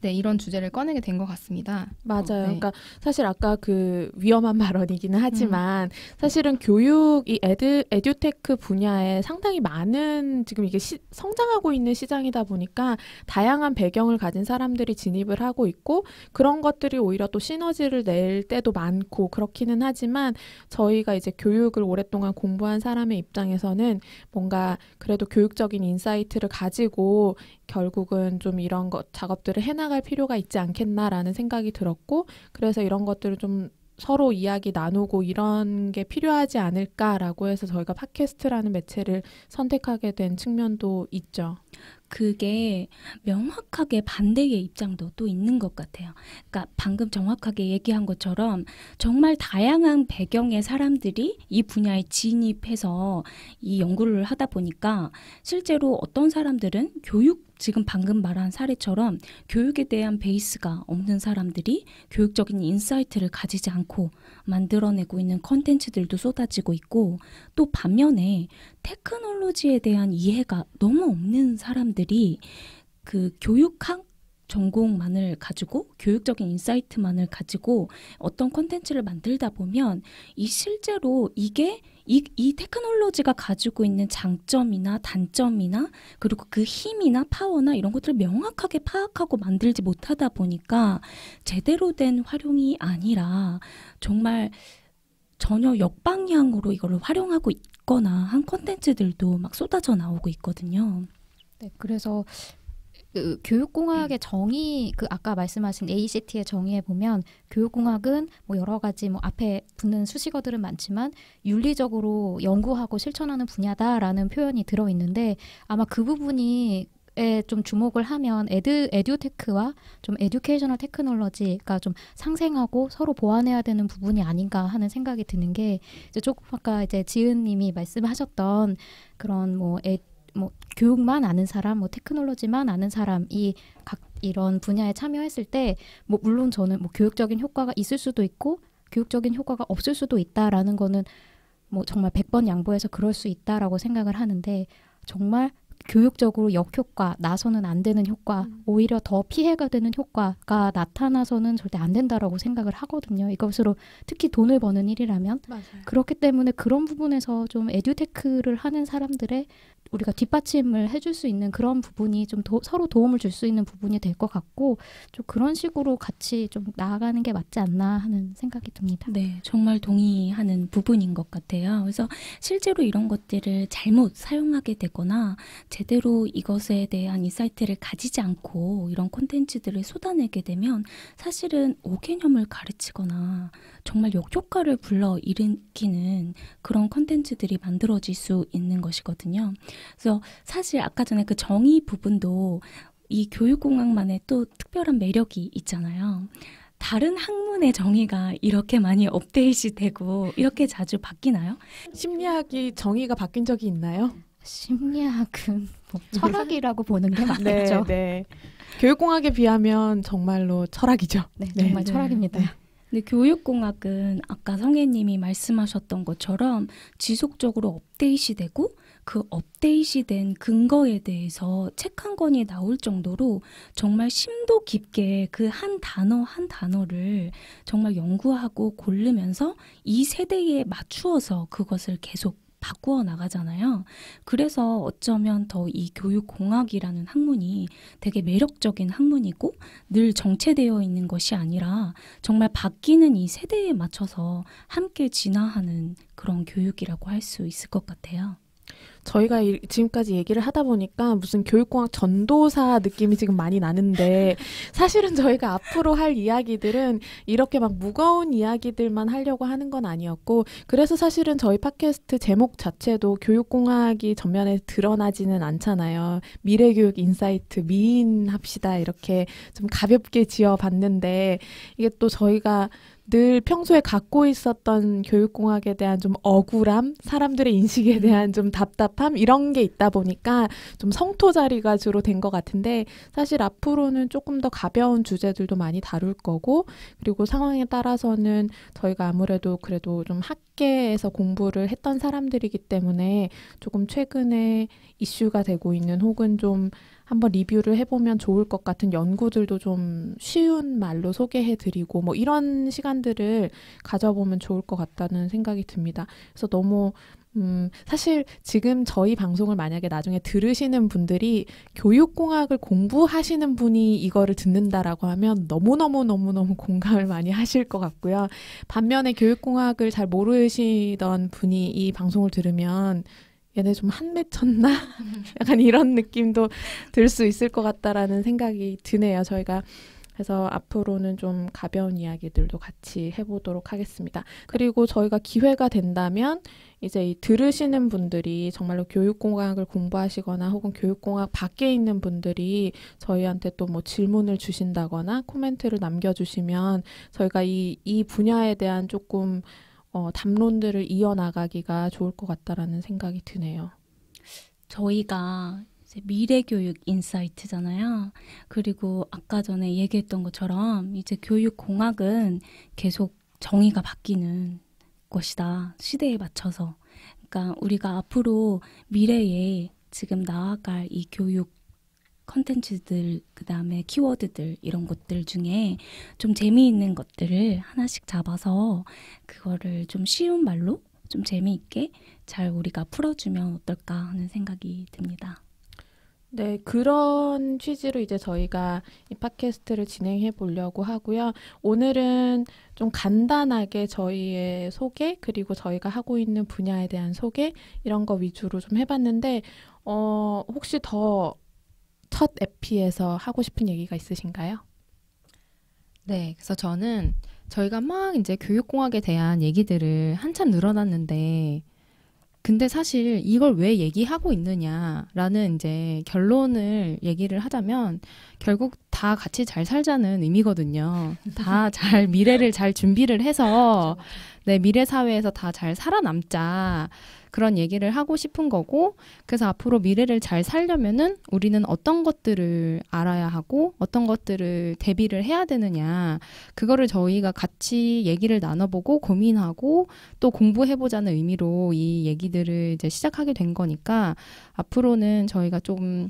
네, 이런 주제를 꺼내게 된 것 같습니다. 맞아요. 네. 그러니까 사실 아까 그 위험한 발언이기는 하지만 사실은 교육 이 에듀테크 분야에 상당히 많은 지금 이게 성장하고 있는 시장이다 보니까 다양한 배경을 가진 사람들이 진입을 하고 있고 그런 것들이 오히려 또 시너지를 낼 때도 많고 그렇기는 하지만 저희가 이제 교육을 오랫동안 공부한 사람의 입장에서는 뭔가 그래도 교육적인 인사이트를 가지고 결국은 좀 이런 작업들을 해나갈 필요가 있지 않겠나라는 생각이 들었고 그래서 이런 것들을 좀 서로 이야기 나누고 이런 게 필요하지 않을까라고 해서 저희가 팟캐스트라는 매체를 선택하게 된 측면도 있죠. 그게 명확하게 반대의 입장도 또 있는 것 같아요. 그러니까 방금 정확하게 얘기한 것처럼 정말 다양한 배경의 사람들이 이 분야에 진입해서 이 연구를 하다 보니까 실제로 어떤 사람들은 지금 방금 말한 사례처럼 교육에 대한 베이스가 없는 사람들이 교육적인 인사이트를 가지지 않고 만들어내고 있는 컨텐츠들도 쏟아지고 있고 또 반면에 테크놀로지에 대한 이해가 너무 없는 사람들이 그 교육학 전공만을 가지고 교육적인 인사이트만을 가지고 어떤 콘텐츠를 만들다 보면 실제로 이게 이 테크놀로지가 가지고 있는 장점이나 단점이나 그리고 그 힘이나 파워나 이런 것들을 명확하게 파악하고 만들지 못하다 보니까 제대로 된 활용이 아니라 정말 전혀 역방향으로 이거를 활용하고 있거나 한 콘텐츠들도 막 쏟아져 나오고 있거든요. 네, 그래서 그 교육공학의 정의, 그 아까 말씀하신 ACT의 정의에 보면 교육공학은 뭐 여러 가지 뭐 앞에 붙는 수식어들은 많지만 윤리적으로 연구하고 실천하는 분야다라는 표현이 들어있는데 아마 그 부분이 좀 주목을 하면 에듀테크와 좀 에듀케이셔널 테크놀로지가 좀 상생하고 서로 보완해야 되는 부분이 아닌가 하는 생각이 드는 게 이제 조금 아까 이제 지은님이 말씀하셨던 그런 뭐 교육만 아는 사람, 뭐 테크놀로지만 아는 사람이 각 이런 분야에 참여했을 때 뭐 물론 저는 뭐 교육적인 효과가 있을 수도 있고 교육적인 효과가 없을 수도 있다라는 거는 뭐 정말 100번 양보해서 그럴 수 있다라고 생각을 하는데 정말 교육적으로 역효과, 나서는 안 되는 효과, 오히려 더 피해가 되는 효과가 나타나서는 절대 안 된다라고 생각을 하거든요. 이것으로 특히 돈을 버는 일이라면. 맞아요. 그렇기 때문에 그런 부분에서 좀 에듀테크를 하는 사람들의 우리가 뒷받침을 해줄 수 있는 그런 부분이 좀 서로 도움을 줄 수 있는 부분이 될 것 같고 좀 그런 식으로 같이 좀 나아가는 게 맞지 않나 하는 생각이 듭니다. 네, 정말 동의하는 부분인 것 같아요. 그래서 실제로 이런 것들을 잘못 사용하게 되거나 제대로 이것에 대한 인사이트를 가지지 않고 이런 콘텐츠들을 쏟아내게 되면 사실은 오개념을 가르치거나 정말 역효과를 불러일으키는 그런 콘텐츠들이 만들어질 수 있는 것이거든요. 그래서 사실 아까 전에 그 정의 부분도 이 교육공학만의 또 특별한 매력이 있잖아요. 다른 학문의 정의가 이렇게 많이 업데이트 되고 이렇게 자주 바뀌나요? 심리학이 정의가 바뀐 적이 있나요? 심리학은 뭐 철학이라고 보는 게 네, 맞겠죠. 네. 교육공학에 비하면 정말로 철학이죠. 네, 네. 정말 철학입니다. 네. 근데 교육공학은 아까 성혜님이 말씀하셨던 것처럼 지속적으로 업데이트 되고 그 업데이트 된 근거에 대해서 책 한 권이 나올 정도로 정말 심도 깊게 그 한 단어 한 단어를 정말 연구하고 고르면서 이 세대에 맞추어서 그것을 계속 바꾸어 나가잖아요. 그래서 어쩌면 더 이 교육공학이라는 학문이 되게 매력적인 학문이고 늘 정체되어 있는 것이 아니라 정말 바뀌는 이 세대에 맞춰서 함께 진화하는 그런 교육이라고 할 수 있을 것 같아요. 저희가 지금까지 얘기를 하다 보니까 무슨 교육공학 전도사 느낌이 지금 많이 나는데 사실은 저희가 앞으로 할 이야기들은 이렇게 막 무거운 이야기들만 하려고 하는 건 아니었고 그래서 사실은 저희 팟캐스트 제목 자체도 교육공학이 전면에 드러나지는 않잖아요. 미래교육 인사이트 미인합시다 이렇게 좀 가볍게 지어봤는데 이게 또 저희가 늘 평소에 갖고 있었던 교육공학에 대한 좀 억울함, 사람들의 인식에 대한 좀 답답함 이런 게 있다 보니까 좀 성토 자리가 주로 된 것 같은데 사실 앞으로는 조금 더 가벼운 주제들도 많이 다룰 거고 그리고 상황에 따라서는 저희가 아무래도 그래도 좀 학계에서 공부를 했던 사람들이기 때문에 조금 최근에 이슈가 되고 있는 혹은 좀 한번 리뷰를 해보면 좋을 것 같은 연구들도 좀 쉬운 말로 소개해드리고 뭐 이런 시간들을 가져보면 좋을 것 같다는 생각이 듭니다. 그래서 너무 사실 지금 저희 방송을 만약에 나중에 들으시는 분들이 교육공학을 공부하시는 분이 이거를 듣는다라고 하면 너무너무 공감을 많이 하실 것 같고요. 반면에 교육공학을 잘 모르시던 분이 이 방송을 들으면 얘네 좀 한맺혔나? 약간 이런 느낌도 들 수 있을 것 같다라는 생각이 드네요. 저희가 그래서 앞으로는 좀 가벼운 이야기들도 같이 해보도록 하겠습니다. 그리고 저희가 기회가 된다면 이제 이 들으시는 분들이 정말로 교육공학을 공부하시거나 혹은 교육공학 밖에 있는 분들이 저희한테 또 뭐 질문을 주신다거나 코멘트를 남겨주시면 저희가 이 분야에 대한 조금 담론들을 이어나가기가 좋을 것 같다라는 생각이 드네요. 저희가 이제 미래교육 인사이트잖아요. 그리고 아까 전에 얘기했던 것처럼 이제 교육공학은 계속 정의가 바뀌는 것이다. 시대에 맞춰서. 그러니까 우리가 앞으로 미래에 지금 나아갈 이 교육 컨텐츠들, 그 다음에 키워드들 이런 것들 중에 좀 재미있는 것들을 하나씩 잡아서 그거를 좀 쉬운 말로 좀 재미있게 잘 우리가 풀어주면 어떨까 하는 생각이 듭니다. 네, 그런 취지로 이제 저희가 이 팟캐스트를 진행해 보려고 하고요. 오늘은 좀 간단하게 저희의 소개, 그리고 저희가 하고 있는 분야에 대한 소개, 이런 거 위주로 좀 해봤는데, 혹시 더 첫 에피에서 하고 싶은 얘기가 있으신가요? 네, 그래서 저는 저희가 막 이제 교육공학에 대한 얘기들을 한참 늘어났는데 근데 사실 이걸 왜 얘기하고 있느냐라는 이제 결론을 얘기를 하자면 결국 다 같이 잘 살자는 의미거든요. 다 잘 미래를 잘 준비를 해서 네, 미래 사회에서 다 잘 살아남자. 그런 얘기를 하고 싶은 거고 그래서 앞으로 미래를 잘 살려면은 우리는 어떤 것들을 알아야 하고 어떤 것들을 대비를 해야 되느냐 그거를 저희가 같이 얘기를 나눠보고 고민하고 또 공부해보자는 의미로 이 얘기들을 이제 시작하게 된 거니까 앞으로는 저희가 좀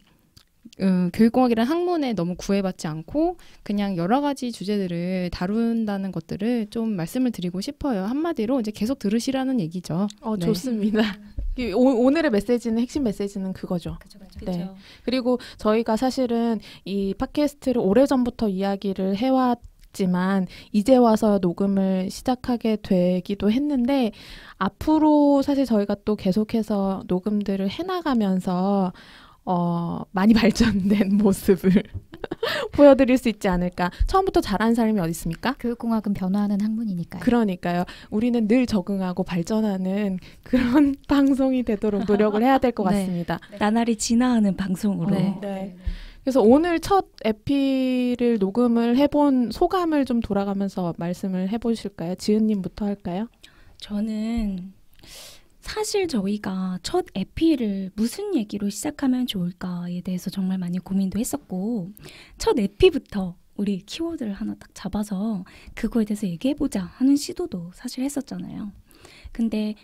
교육공학이라는 학문에 너무 구애받지 않고 그냥 여러 가지 주제들을 다룬다는 것들을 좀 말씀을 드리고 싶어요. 한마디로 이제 계속 들으시라는 얘기죠. 네. 좋습니다. 오늘의 메시지는 핵심 메시지는 그거죠. 그죠. 네. 그리고 저희가 사실은 이 팟캐스트를 오래전부터 이야기를 해왔지만 이제 와서 녹음을 시작하게 되기도 했는데 앞으로 사실 저희가 또 계속해서 녹음들을 해나가면서 많이 발전된 모습을 보여드릴 수 있지 않을까. 처음부터 잘하는 사람이 어디 있습니까? 교육공학은 변화하는 학문이니까요. 그러니까요. 우리는 늘 적응하고 발전하는 그런 방송이 되도록 노력을 해야 될 것 네. 같습니다. 나날이 진화하는 방송으로. 네. 네. 그래서 오늘 첫 에피를 녹음을 해본 소감을 좀 돌아가면서 말씀을 해보실까요? 지은님부터 할까요? 저는 사실 저희가 첫 에피를 무슨 얘기로 시작하면 좋을까에 대해서 정말 많이 고민도 했었고, 첫 에피부터 우리 키워드를 하나 딱 잡아서 그거에 대해서 얘기해보자 하는 시도도 사실 했었잖아요. 근데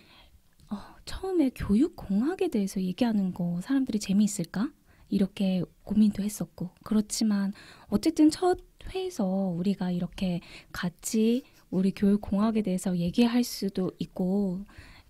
처음에 교육공학에 대해서 얘기하는 거 사람들이 재미있을까? 이렇게 고민도 했었고, 그렇지만 어쨌든 첫 회에서 우리가 이렇게 같이 우리 교육공학에 대해서 얘기할 수도 있고,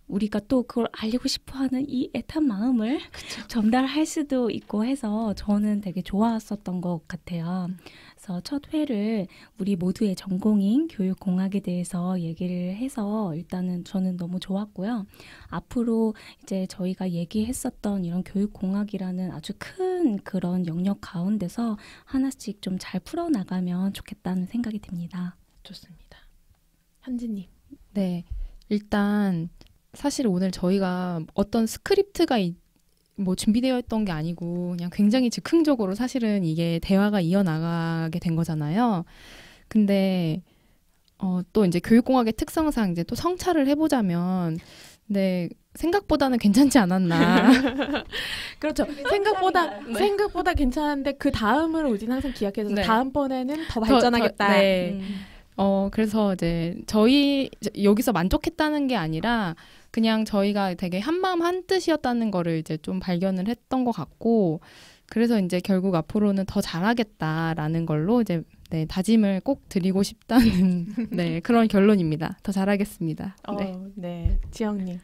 우리가 또 그걸 알리고 싶어하는 이 애탄 마음을 전달할 수도 있고 해서 저는 되게 좋았었던 것 같아요. 그래서 첫 회를 우리 모두의 전공인 교육공학에 대해서 얘기를 해서 일단은 저는 너무 좋았고요. 앞으로 이제 저희가 얘기했었던 이런 교육공학이라는 아주 큰 그런 영역 가운데서 하나씩 좀 잘 풀어나가면 좋겠다는 생각이 듭니다. 좋습니다. 현진님. 네. 일단 사실 오늘 저희가 어떤 스크립트가 뭐 준비되어 있던 게 아니고 그냥 굉장히 즉흥적으로 사실은 이게 대화가 이어나가게 된 거잖아요. 근데 또 이제 교육공학의 특성상 이제 또 성찰을 해보자면 네, 생각보다는 괜찮지 않았나. 그렇죠. 생각보다 괜찮은데 그 다음을 우리는 항상 기약해서 네. 다음번에는 더 발전하겠다. 네. 그래서 이제 저희 여기서 만족했다는 게 아니라 그냥 저희가 되게 한마음 한뜻이었다는 거를 이제 좀 발견을 했던 것 같고, 그래서 이제 결국 앞으로는 더 잘하겠다라는 걸로 이제 네, 다짐을 꼭 드리고 싶다는 네, 그런 결론입니다. 더 잘하겠습니다. 네. 네. 지영님.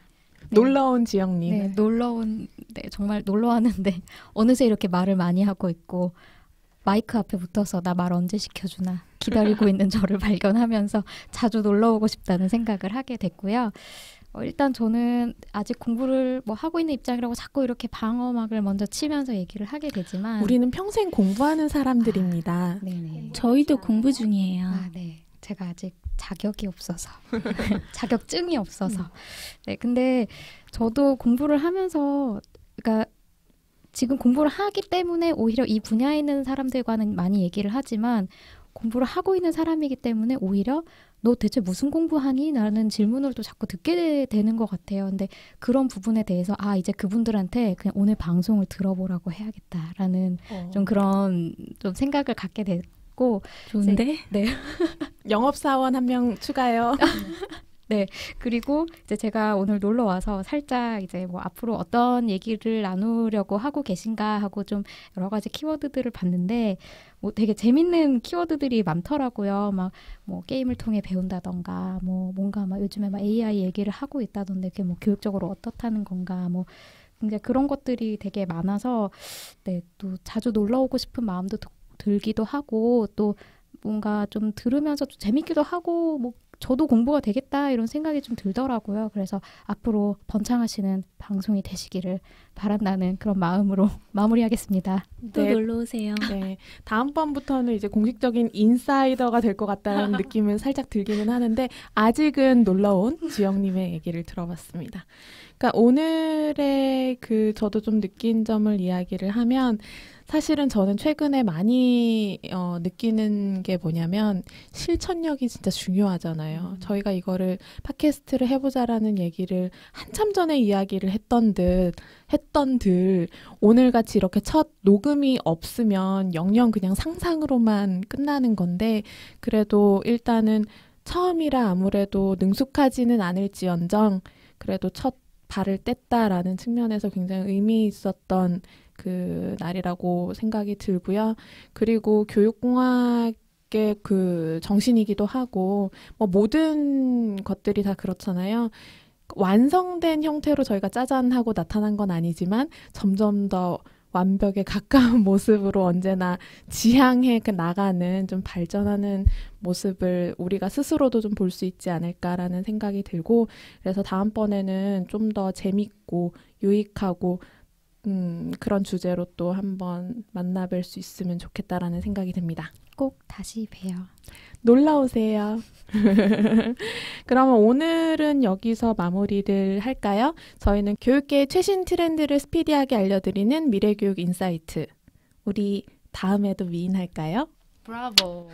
놀러온 지영님. 네, 놀러온, 네, 정말 놀러 왔는데 어느새 이렇게 말을 많이 하고 있고 마이크 앞에 붙어서 나 말 언제 시켜주나 기다리고 있는 저를 발견하면서 자주 놀러 오고 싶다는 생각을 하게 됐고요. 일단 저는 아직 공부를 뭐 하고 있는 입장이라고 자꾸 이렇게 방어막을 먼저 치면서 얘기를 하게 되지만 우리는 평생 공부하는 사람들입니다. 네네. 저희도 공부 중이에요. 네. 제가 아직 자격이 없어서 자격증이 없어서 네, 근데 저도 공부를 하면서 그러니까 지금 공부를 하기 때문에 오히려 이 분야에 있는 사람들과는 많이 얘기를 하지만 공부를 하고 있는 사람이기 때문에 오히려 너 대체 무슨 공부하니? 라는 질문을 또 자꾸 듣게 되는 것 같아요. 근데 그런 부분에 대해서 이제 그분들한테 그냥 오늘 방송을 들어보라고 해야겠다라는 좀 그런 좀 생각을 갖게 됐고 좋은데? 네. 영업사원 한 명 추가요. 네. 그리고 이제 제가 오늘 놀러 와서 살짝 이제 뭐 앞으로 어떤 얘기를 나누려고 하고 계신가 하고 좀 여러 가지 키워드들을 봤는데 뭐 되게 재밌는 키워드들이 많더라고요. 막 뭐 게임을 통해 배운다던가 뭐 뭔가 막 요즘에 막 AI 얘기를 하고 있다던데 그게 뭐 교육적으로 어떻다는 건가 뭐 굉장히 그런 것들이 되게 많아서 네, 또 자주 놀러 오고 싶은 마음도 들기도 하고 또 뭔가 좀 들으면서 좀 재밌기도 하고 뭐 저도 공부가 되겠다 이런 생각이 좀 들더라고요. 그래서 앞으로 번창하시는 방송이 되시기를 바란다는 그런 마음으로 마무리하겠습니다. 또 네. 놀러 오세요. 네. 다음번부터는 이제 공식적인 인사이더가 될 것 같다는 느낌은 살짝 들기는 하는데 아직은 놀러온 지영님의 얘기를 들어봤습니다. 그러니까 오늘의 저도 좀 느낀 점을 이야기를 하면 사실은 저는 최근에 많이 느끼는 게 뭐냐면 실천력이 진짜 중요하잖아요. 저희가 이거를 팟캐스트를 해보자라는 얘기를 한참 전에 이야기를 했던 들 오늘같이 이렇게 첫 녹음이 없으면 영영 그냥 상상으로만 끝나는 건데 그래도 일단은 처음이라 아무래도 능숙하지는 않을지언정 그래도 첫 발을 뗐다라는 측면에서 굉장히 의미 있었던 그 날이라고 생각이 들고요. 그리고 교육공학의 그 정신이기도 하고 뭐 모든 것들이 다 그렇잖아요. 완성된 형태로 저희가 짜잔하고 나타난 건 아니지만 점점 더 완벽에 가까운 모습으로 언제나 지향해 나가는 좀 발전하는 모습을 우리가 스스로도 좀 볼 수 있지 않을까라는 생각이 들고 그래서 다음번에는 좀 더 재밌고 유익하고 그런 주제로 또 한번 만나뵐 수 있으면 좋겠다라는 생각이 듭니다. 꼭 다시 봬요. 놀러 오세요. 그러면 오늘은 여기서 마무리를 할까요? 저희는 교육계의 최신 트렌드를 스피디하게 알려드리는 미래교육 인사이트. 우리 다음에도 미인할까요? 브라보.